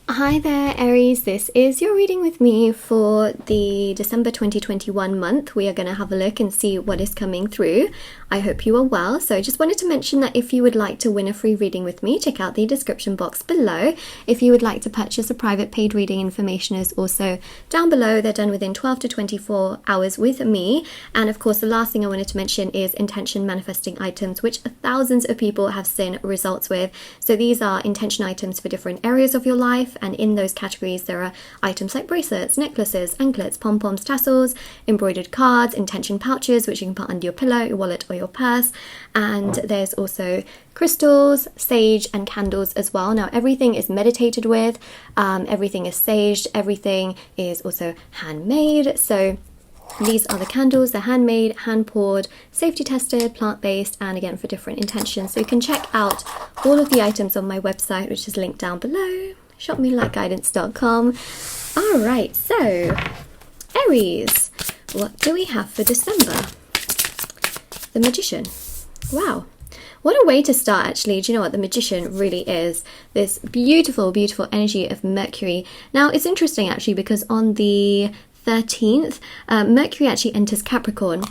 Hi there, Aries. This is your reading with me for the December 2021 month. We are going to have a look and see what is coming through. I hope you are well. So I just wanted to mention that if you would like to win a free reading with me, check out the description box below. If you would like to purchase a private paid reading, information is also down below. They're done within 12 to 24 hours with me. And of course, the last thing I wanted to mention is intention manifesting items, which thousands of people have seen results with. So these are intention items for different areas of your life. And in those categories, there are items like bracelets, necklaces, anklets, pom-poms, tassels, embroidered cards, intention pouches, which you can put under your pillow, your wallet, or your purse. And there's also crystals, sage, and candles as well. Now, everything is meditated with, everything is saged, everything is also handmade. So these are the candles. They're handmade, hand-poured, safety-tested, plant-based, and again for different intentions. So you can check out all of the items on my website, which is linked down below. shopmoonlightguidance.com. Alright, so Aries, what do we have for December? The Magician. Wow, what a way to start actually. Do you know what? The Magician really is this beautiful, beautiful energy of Mercury. Now it's interesting actually because on the 13th, Mercury actually enters Capricorn.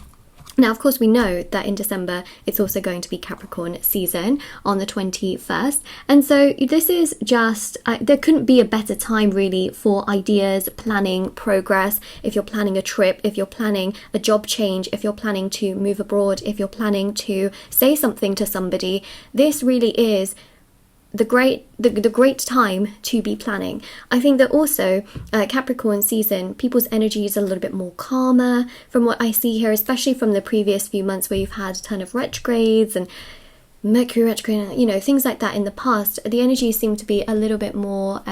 Now, of course, we know that in December, it's also going to be Capricorn season on the 21st. And so this is just, there couldn't be a better time really for ideas, planning, progress. If you're planning a trip, if you're planning a job change, if you're planning to move abroad, if you're planning to say something to somebody, this really is the great time to be planning. I think that also Capricorn season, people's energy is a little bit more calmer from what I see here, especially from the previous few months where you've had a ton of retrogrades and Mercury retrograde, you know, things like that in the past. The energy seemed to be a little bit more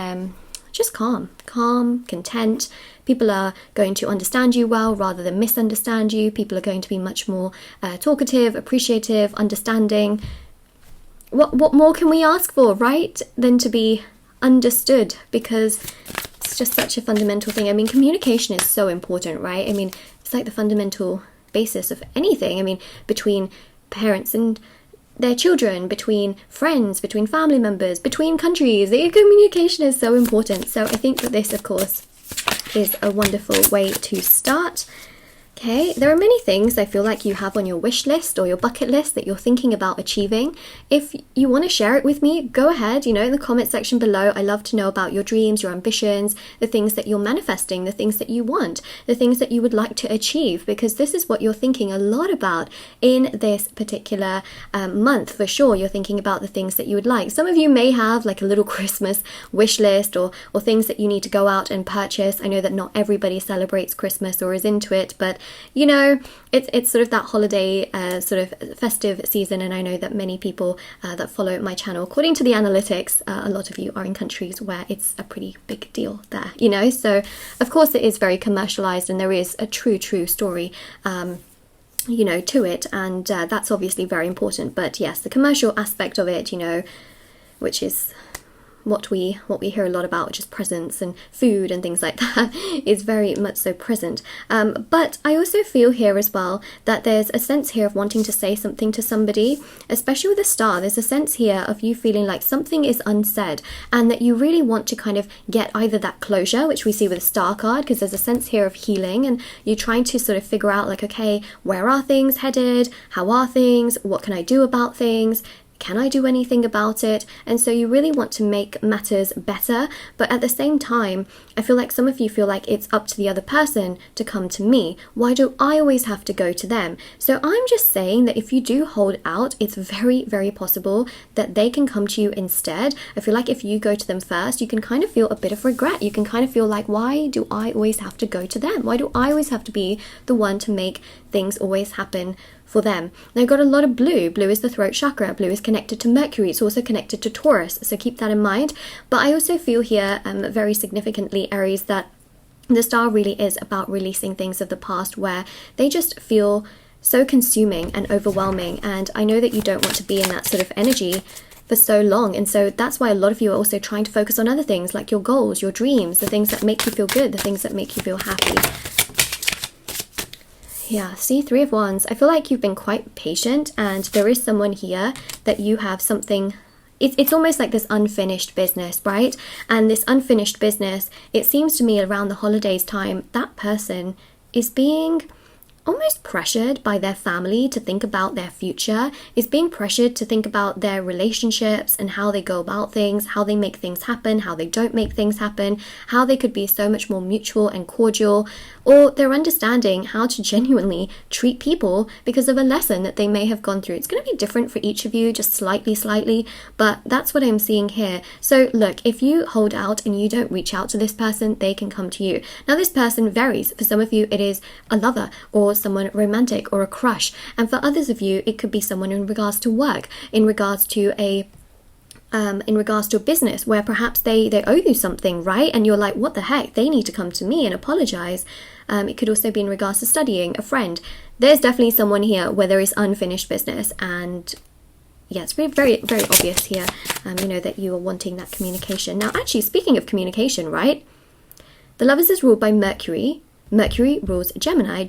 just calm, content. People are going to understand you well rather than misunderstand you. People are going to be much more talkative, appreciative, understanding. What more can we ask for, right, than to be understood? Because it's just such a fundamental thing. I mean, communication is so important, right? I mean, it's like the fundamental basis of anything. I mean, between parents and their children, between friends, between family members, between countries, the communication is so important. So I think that this, of course, is a wonderful way to start. Okay, there are many things I feel like you have on your wish list or your bucket list that you're thinking about achieving. If you want to share it with me, go ahead, you know, in the comment section below. I love to know about your dreams, your ambitions, the things that you're manifesting, the things that you want, the things that you would like to achieve, because this is what you're thinking a lot about in this particular month. For sure, you're thinking about the things that you would like. Some of you may have like a little Christmas wish list or things that you need to go out and purchase. I know that not everybody celebrates Christmas or is into it, but you know, it's sort of that holiday sort of festive season, and I know that many people that follow my channel, according to the analytics, a lot of you are in countries where it's a pretty big deal there, you know, so of course it is very commercialized and there is a true story you know, to it, and that's obviously very important. But yes, the commercial aspect of it, you know, which is what we hear a lot about, which is presents and food and things like that, is very much so present. But I also feel here as well that there's a sense here of wanting to say something to somebody, especially with a star. There's a sense here of you feeling like something is unsaid and that you really want to kind of get either that closure, which we see with a star card, because there's a sense here of healing and you're trying to sort of figure out like, okay, where are things headed? How are things? What can I do about things? Can I do anything about it? And so you really want to make matters better, but at the same time, I feel like some of you feel like it's up to the other person to come to me. Why do I always have to go to them? So I'm just saying that if you do hold out, it's very, very possible that they can come to you instead. I feel like if you go to them first, you can kind of feel a bit of regret. You can kind of feel like, why do I always have to go to them? Why do I always have to be the one to make things always happen for them? Now, I've got a lot of blue. Blue is the throat chakra. Blue is connected to Mercury. It's also connected to Taurus. So keep that in mind. But I also feel here very significantly, Aries, that the star really is about releasing things of the past where they just feel so consuming and overwhelming. And I know that you don't want to be in that sort of energy for so long, and so that's why a lot of you are also trying to focus on other things like your goals, your dreams, the things that make you feel good, the things that make you feel happy. Yeah, see, Three of Wands. I feel like you've been quite patient and there is someone here that you have something it's almost like this unfinished business, right? And this unfinished business, it seems to me around the holidays time, that person is being almost pressured by their family to think about their future, is being pressured to think about their relationships and how they go about things, how they make things happen, how they don't make things happen, how they could be so much more mutual and cordial, or they're understanding how to genuinely treat people because of a lesson that they may have gone through. It's going to be different for each of you, just slightly, but that's what I'm seeing here. So look, if you hold out and you don't reach out to this person, they can come to you. Now this person varies. For some of you, it is a lover or someone romantic or a crush, and for others of you, it could be someone in regards to work, in regards to a business where perhaps they owe you something, right? And you're like, what the heck? They need to come to me and apologize. It could also be in regards to studying, a friend. There's definitely someone here where there is unfinished business, and yeah, it's very obvious here, that you are wanting that communication. Now, actually, speaking of communication, right? The Lovers is ruled by Mercury. Mercury rules Gemini.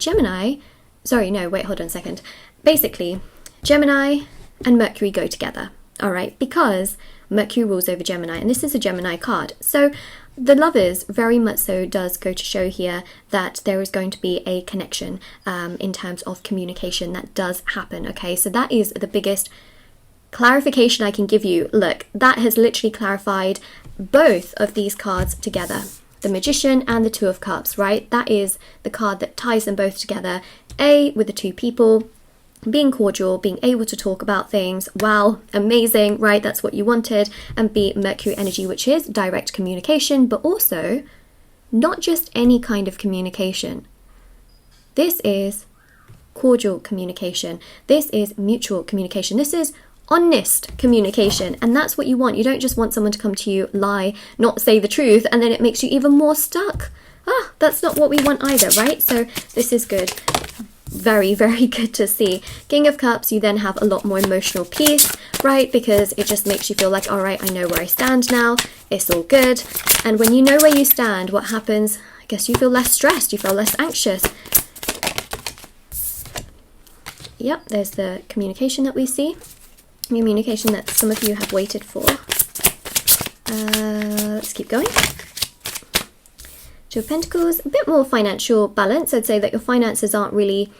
Hold on a second. Basically, Gemini and Mercury go together, all right? Because Mercury rules over Gemini, and this is a Gemini card. So the Lovers very much so does go to show here that there is going to be a connection in terms of communication that does happen, okay? So that is the biggest clarification I can give you. Look, that has literally clarified both of these cards together. The Magician and the Two of Cups, right? That is the card that ties them both together. A, with the two people, being cordial, being able to talk about things. Wow, amazing, right? That's what you wanted. And B, Mercury energy, which is direct communication, but also not just any kind of communication. This is cordial communication. This is mutual communication. This is honest communication, and that's what you want. You don't just want someone to come to you, lie, not say the truth, and then it makes you even more stuck. That's not what we want either, right? So this is good. Very good to see. King of Cups, you then have a lot more emotional peace, right? Because it just makes you feel like, all right, I know where I stand now. It's all good. And when you know where you stand, what happens? I guess you feel less stressed. You feel less anxious. Yep, there's the communication that we see. Communication that some of you have waited for. Let's keep going. Two of Pentacles, a bit more financial balance. I'd say that your finances aren't really,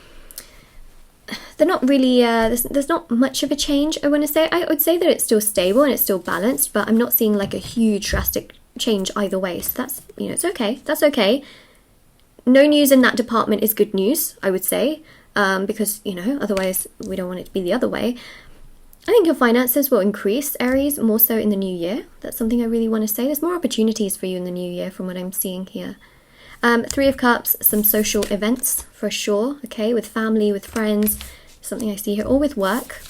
they're not really, there's not much of a change, I want to say. I would say that it's still stable and it's still balanced, but I'm not seeing like a huge drastic change either way. So that's, it's okay. That's okay. No news in that department is good news, I would say, because, otherwise we don't want it to be the other way. I think your finances will increase, Aries, more so in the new year. That's something I really want to say. There's more opportunities for you in the new year from what I'm seeing here. Three of Cups, some social events for sure, okay, with family, with friends, something I see here, or with work.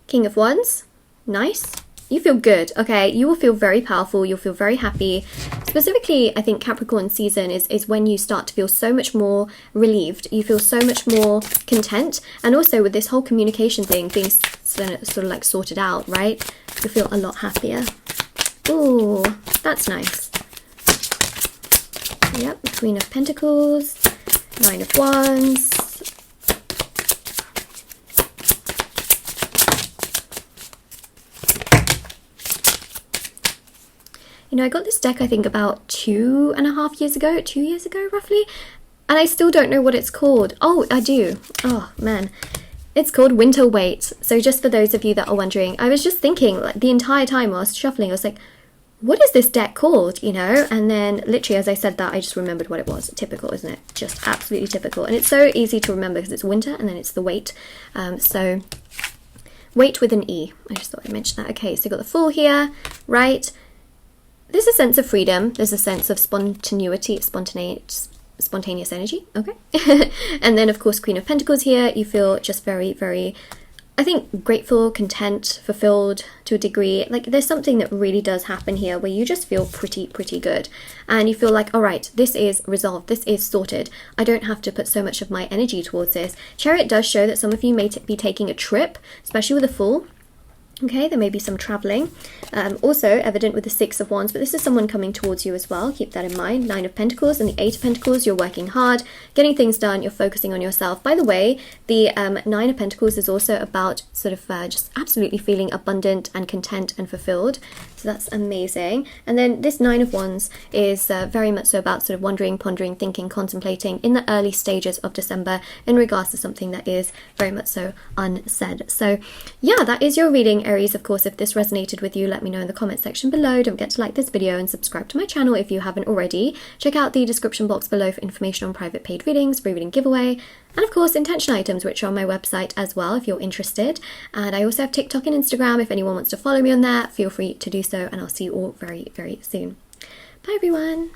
King of Wands, nice. You feel good, okay? You will feel very powerful. You'll feel very happy. Specifically, I think Capricorn season is when you start to feel so much more relieved. You feel so much more content. And also with this whole communication thing being sort of like sorted out, right? You feel a lot happier. Ooh, that's nice. Yep, Queen of Pentacles, Nine of Wands. I got this deck, I think, about 2.5 years ago, 2 years ago, roughly. And I still don't know what it's called. Oh, I do. Oh, man. It's called Winter Wait. So just for those of you that are wondering, I was just thinking, like, the entire time I was shuffling, I was like, what is this deck called, And then, literally, as I said that, I just remembered what it was. Typical, isn't it? Just absolutely typical. And it's so easy to remember because it's winter and then it's the wait. So, wait with an E. I just thought I'd mention that. Okay, so you've got the Fool here, right? There's a sense of freedom. There's a sense of spontaneous energy. Okay. And then, of course, Queen of Pentacles here. You feel just very, I think, grateful, content, fulfilled to a degree. Like, there's something that really does happen here where you just feel pretty good. And you feel like, all right, this is resolved. This is sorted. I don't have to put so much of my energy towards this. Chariot does show that some of you may be taking a trip, especially with a Fool. Okay, there may be some traveling. Also evident with the Six of Wands, but this is someone coming towards you as well. Keep that in mind. Nine of Pentacles and the Eight of Pentacles. You're working hard, getting things done. You're focusing on yourself. By the way, the Nine of Pentacles is also about sort of just absolutely feeling abundant and content and fulfilled. So that's amazing. And then this Nine of Wands is very much so about sort of wondering, pondering, thinking, contemplating in the early stages of December in regards to something that is very much so unsaid. So yeah, that is your reading, Aries. Of course, if this resonated with you, let me know in the comment section below. Don't forget to like this video and subscribe to my channel if you haven't already. Check out the description box below for information on private paid readings, free reading giveaway, and of course intention items, which are on my website as well if you're interested. And I also have TikTok and Instagram. If anyone wants to follow me on there, feel free to do so, and I'll see you all very, very soon. Bye everyone.